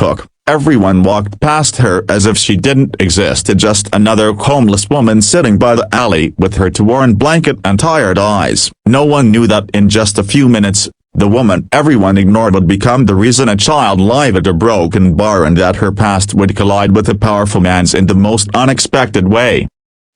Hook. Everyone walked past her as if she didn't exist. Just another homeless woman sitting by the alley with her torn blanket and tired eyes. No one knew that in just a few minutes, the woman everyone ignored would become the reason a child lived at a broken bar, and that her past would collide with a powerful man's in the most unexpected way.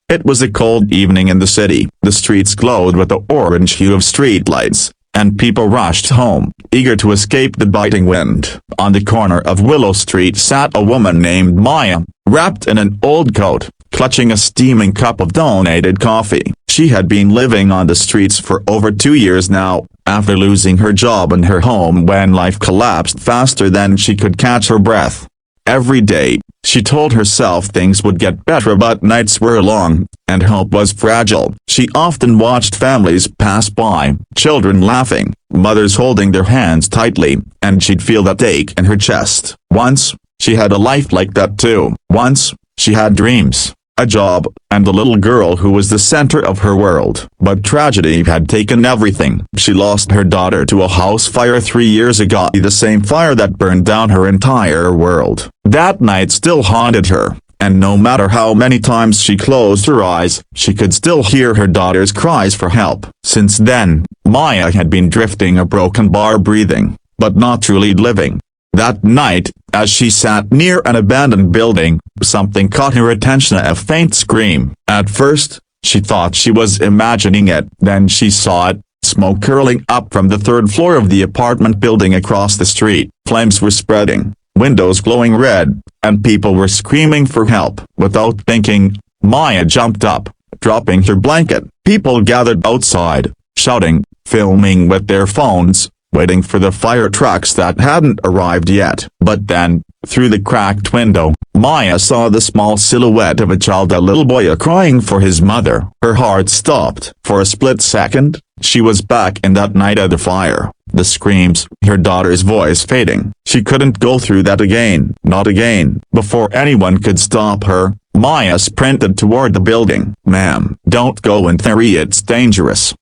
It was a cold evening in the city. The streets glowed with the orange hue of streetlights, and people rushed home, eager to escape the biting wind. On the corner of Willow Street sat a woman named Maya, wrapped in an old coat, clutching a steaming cup of donated coffee. She had been living on the streets for over 2 years now, after losing her job and her home when life collapsed faster than she could catch her breath. Every day, she told herself things would get better, but nights were long, and hope was fragile. She often watched families pass by, children laughing, mothers holding their hands tightly, and she'd feel that ache in her chest. Once, she had a life like that too. Once, she had dreams, a job, and a little girl who was the center of her world. But tragedy had taken everything. She lost her daughter to a house fire 3 years ago, the same fire that burned down her entire world. That night still haunted her, and no matter how many times she closed her eyes, she could still hear her daughter's cries for help. Since then, Maya had been drifting, a broken bar, breathing, but not truly living. That night, as she sat near an abandoned building, something caught her attention: a faint scream. At first, she thought she was imagining it. Then she saw it, smoke curling up from the 3rd floor of the apartment building across the street. Flames were spreading, windows glowing red, and people were screaming for help. Without thinking, Maya jumped up, dropping her blanket. People gathered outside, shouting, filming with their phones, waiting for the fire trucks that hadn't arrived yet. But then, through the cracked window, Maya saw the small silhouette of a child, a little boy crying for his mother. Her heart stopped. For a split second, she was back in that night at the fire. The screams, her daughter's voice fading. She couldn't go through that again. Not again. Before anyone could stop her, Maya sprinted toward the building. "Ma'am, don't go in there, it's dangerous,"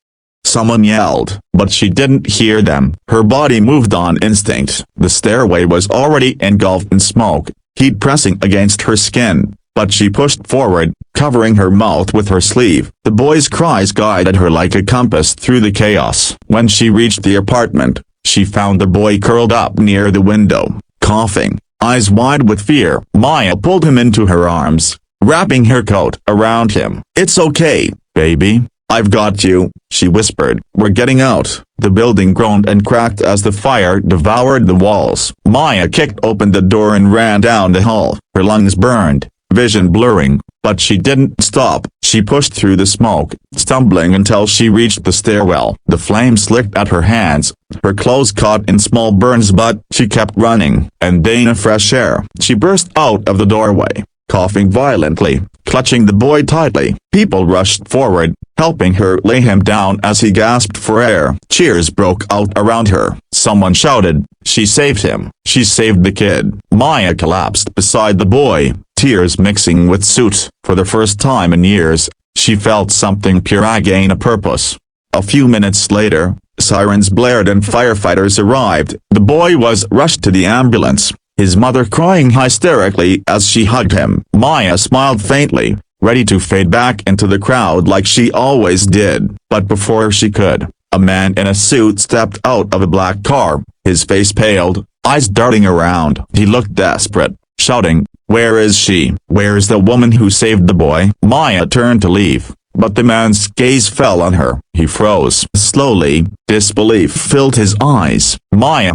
someone yelled, but she didn't hear them. Her body moved on instinct. The stairway was already engulfed in smoke, heat pressing against her skin, but she pushed forward, covering her mouth with her sleeve. The boy's cries guided her like a compass through the chaos. When she reached the apartment, she found the boy curled up near the window, coughing, eyes wide with fear. Maya pulled him into her arms, wrapping her coat around him. "It's okay, baby. I've got you," she whispered. "We're getting out." The building groaned and cracked as the fire devoured the walls. Maya kicked open the door and ran down the hall. Her lungs burned, vision blurring, but she didn't stop. She pushed through the smoke, stumbling until she reached the stairwell. The flames licked at her hands, her clothes caught in small burns, but she kept running. And then in fresh air, she burst out of the doorway, coughing violently, clutching the boy tightly. People rushed forward, helping her lay him down as he gasped for air. Cheers broke out around her. Someone shouted, "She saved him. She saved the kid." Maya collapsed beside the boy, tears mixing with soot. For the first time in years, she felt something pure again, a purpose. A few minutes later, sirens blared and firefighters arrived. The boy was rushed to the ambulance, his mother crying hysterically as she hugged him. Maya smiled faintly, ready to fade back into the crowd like she always did. But before she could, a man in a suit stepped out of a black car, his face paled, eyes darting around. He looked desperate, shouting, "Where is she? Where's the woman who saved the boy?" Maya turned to leave, but the man's gaze fell on her. He froze. Slowly, disbelief filled his eyes. "Maya,"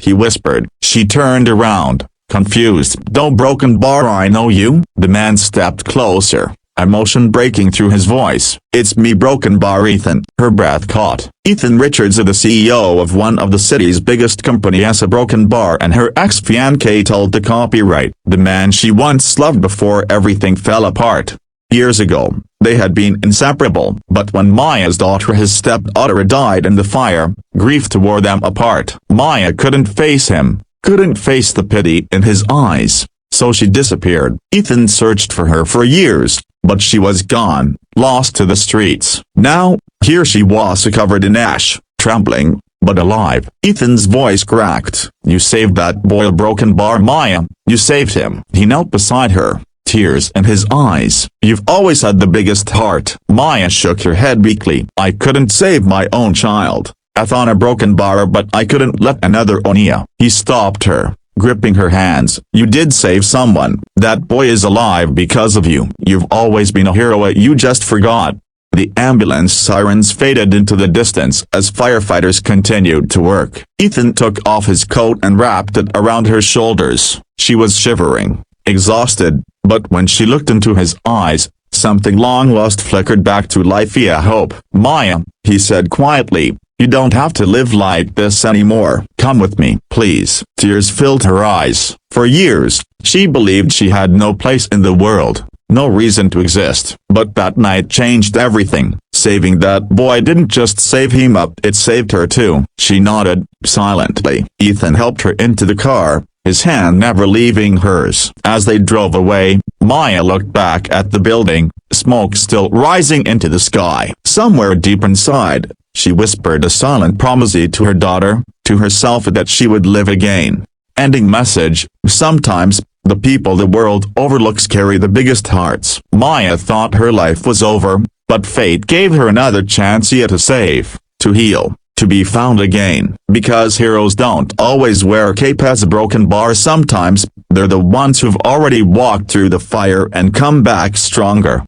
he whispered. She turned around, confused. "Don't broken bar, I know you." The man stepped closer, emotion breaking through his voice. "It's me, broken bar Ethan." Her breath caught. Ethan Richards, the CEO of one of the city's biggest companies, has a broken bar, and her ex-fiancé told the copyright. The man she once loved before everything fell apart. Years ago, they had been inseparable, but when Maya's daughter, his stepdaughter, died in the fire, grief tore them apart. Maya couldn't face him, couldn't face the pity in his eyes, so she disappeared. Ethan searched for her for years, but she was gone, lost to the streets. Now, here she was, covered in ash, trembling, but alive. Ethan's voice cracked. "You saved that boy." A broken bar. "Maya, you saved him." He knelt beside her, tears in his eyes. "You've always had the biggest heart." Maya shook her head weakly. "I couldn't save my own child. I found a broken bar, but I couldn't let another Onia." He stopped her, gripping her hands. "You did save someone. That boy is alive because of you. You've always been a hero. You just forgot." The ambulance sirens faded into the distance as firefighters continued to work. Ethan took off his coat and wrapped it around her shoulders. She was shivering, exhausted, but when she looked into his eyes, something long lost flickered back to life via hope. "Maya," he said quietly, "you don't have to live like this anymore. Come with me, please." Tears filled her eyes. For years, she believed she had no place in the world, no reason to exist. But that night changed everything. Saving that boy didn't just save him up, it saved her too. She nodded, silently. Ethan helped her into the car, his hand never leaving hers. As they drove away, Maya looked back at the building, smoke still rising into the sky. Somewhere deep inside, she whispered a silent promise to her daughter, to herself, that she would live again. Ending message: sometimes, the people the world overlooks carry the biggest hearts. Maya thought her life was over, but fate gave her another chance yet to save, to heal, to be found again. Because heroes don't always wear a cape as a broken bar. Sometimes, they're the ones who've already walked through the fire and come back stronger.